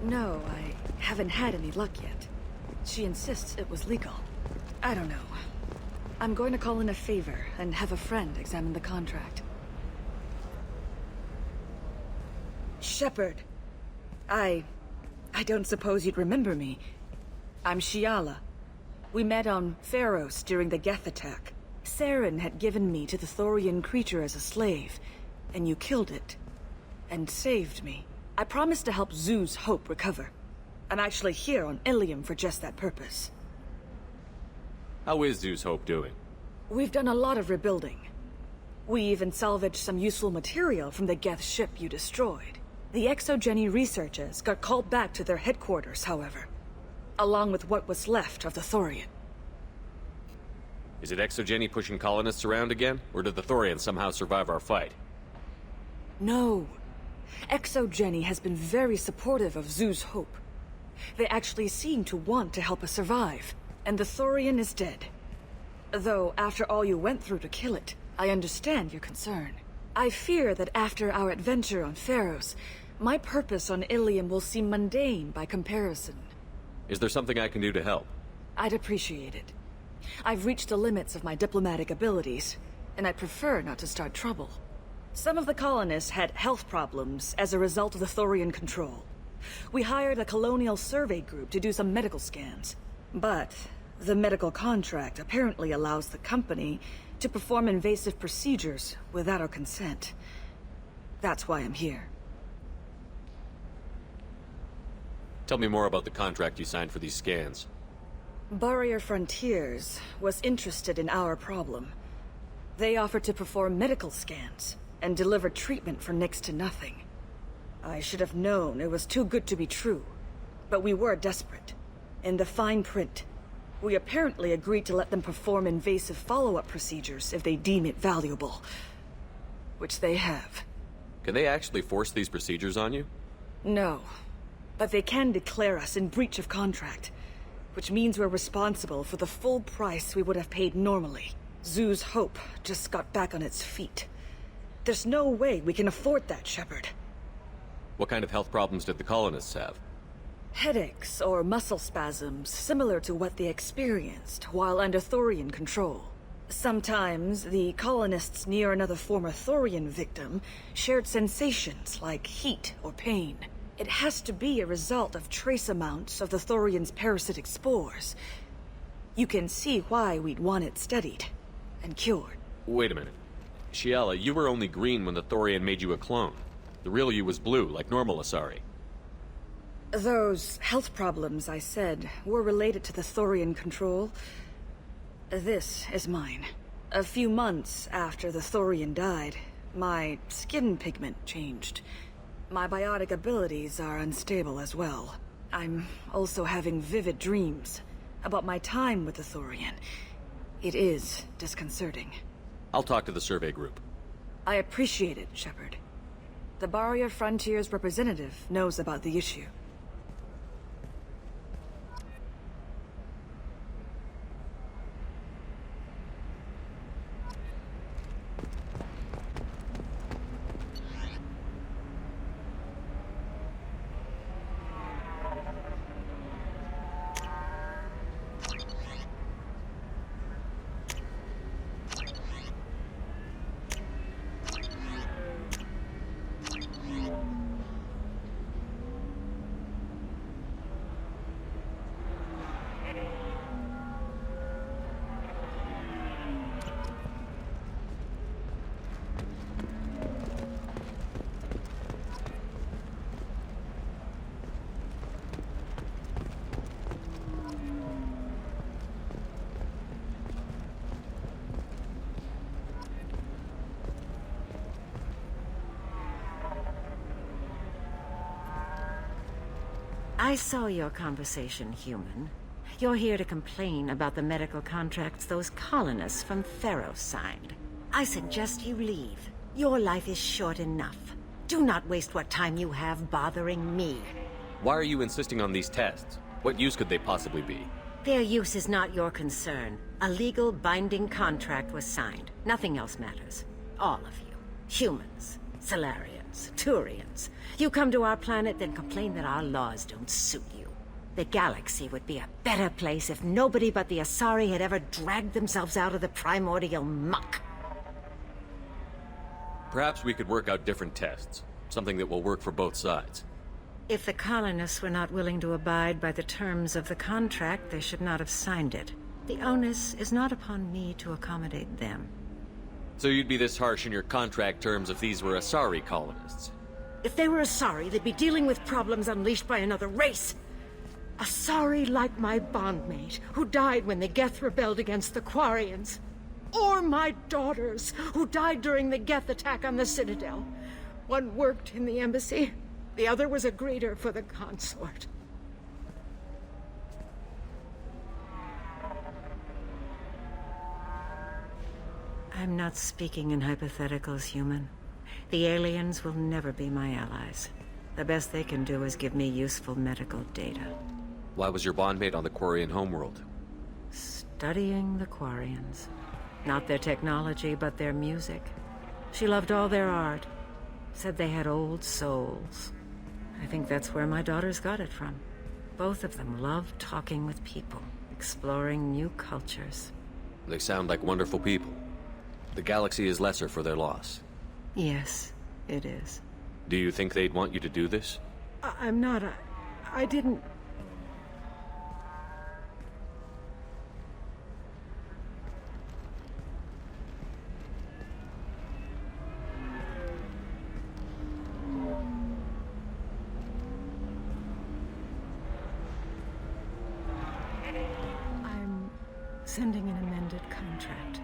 No, I haven't had any luck yet. She insists it was legal. I don't know. I'm going to call in a favor and have a friend examine the contract. Shepard. I don't suppose you'd remember me. I'm Shiala. We met on Pharos during the Geth attack. Saren had given me to the Thorian creature as a slave, and you killed it. And saved me. I promised to help Zoo's Hope recover. I'm actually here on Illium for just that purpose. How is Zoo's Hope doing? We've done a lot of rebuilding. We even salvaged some useful material from the Geth ship you destroyed. The Exogeny researchers got called back to their headquarters, however, along with what was left of the Thorian. Is it Exogeny pushing colonists around again, or did the Thorians somehow survive our fight? No. Exogeny has been very supportive of Zoo's Hope. They actually seem to want to help us survive, and the Thorian is dead. Though, after all you went through to kill it, I understand your concern. I fear that after our adventure on Pharos, my purpose on Illium will seem mundane by comparison. Is there something I can do to help? I'd appreciate it. I've reached the limits of my diplomatic abilities, and I prefer not to start trouble. Some of the colonists had health problems as a result of the Thorian control. We hired a colonial survey group to do some medical scans. But the medical contract apparently allows the company to perform invasive procedures without our consent. That's why I'm here. Tell me more about the contract you signed for these scans. Barrier Frontiers was interested in our problem. They offered to perform medical scans and deliver treatment for next to nothing. I should have known it was too good to be true, but we were desperate. In the fine print, we apparently agreed to let them perform invasive follow-up procedures if they deem it valuable. Which they have. Can they actually force these procedures on you? No, but they can declare us in breach of contract, which means we're responsible for the full price we would have paid normally. Zoo's Hope just got back on its feet. There's no way we can afford that, Shepard. What kind of health problems did the colonists have? Headaches or muscle spasms similar to what they experienced while under Thorian control. Sometimes the colonists near another former Thorian victim shared sensations like heat or pain. It has to be a result of trace amounts of the Thorian's parasitic spores. You can see why we'd want it studied and cured. Wait a minute. Shiala, you were only green when the Thorian made you a clone. The real you was blue, like normal Asari. Those health problems I said were related to the Thorian control. This is mine. A few months after the Thorian died, my skin pigment changed. My biotic abilities are unstable as well. I'm also having vivid dreams about my time with the Thorian. It is disconcerting. I'll talk to the survey group. I appreciate it, Shepard. The Barrier Frontiers representative knows about the issue. I saw your conversation, human. You're here to complain about the medical contracts those colonists from Pharos signed. I suggest you leave. Your life is short enough. Do not waste what time you have bothering me. Why are you insisting on these tests? What use could they possibly be? Their use is not your concern. A legal, binding contract was signed. Nothing else matters. All of you. Humans. Solarians. aliens, Turians. You come to our planet, then complain that our laws don't suit you. The galaxy would be a better place if nobody but the Asari had ever dragged themselves out of the primordial muck. Perhaps we could work out different tests. Something that will work for both sides. If the colonists were not willing to abide by the terms of the contract, they should not have signed it. The onus is not upon me to accommodate them. So you'd be this harsh in your contract terms if these were Asari colonists? If they were Asari, they'd be dealing with problems unleashed by another race. Asari like my bondmate, who died when the Geth rebelled against the Quarians. Or my daughters, who died during the Geth attack on the Citadel. One worked in the embassy, the other was a greeter for the consort. I'm not speaking in hypotheticals, human. The aliens will never be my allies. The best they can do is give me useful medical data. Why was your bondmate on the Quarian homeworld? Studying the Quarians. Not their technology, but their music. She loved all their art. Said they had old souls. I think that's where my daughters got it from. Both of them love talking with people, exploring new cultures. They sound like wonderful people. The galaxy is lesser for their loss. Yes, it is. Do you think they'd want you to do this? I'm not. I didn't. I'm sending an amended contract.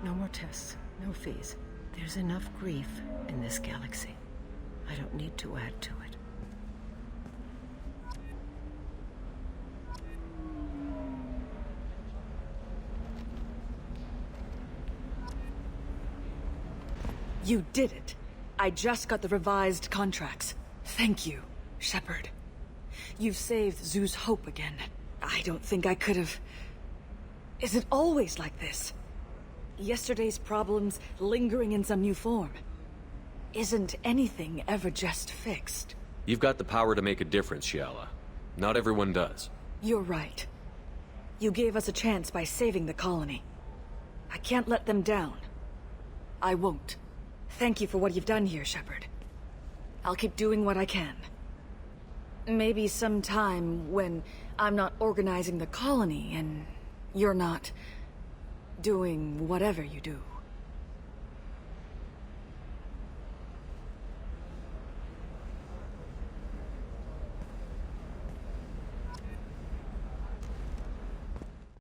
No more tests, no fees. There's enough grief in this galaxy. I don't need to add to it. You did it. I just got the revised contracts. Thank you, Shepard. You've saved Zoo's hope again. I don't think I could have... Is it always like this? Yesterday's problems lingering in some new form. Isn't anything ever just fixed? You've got the power to make a difference, Shiala. Not everyone does. You're right. You gave us a chance by saving the colony. I can't let them down. I won't. Thank you for what you've done here, Shepard. I'll keep doing what I can. Maybe sometime when I'm not organizing the colony and you're not doing whatever you do.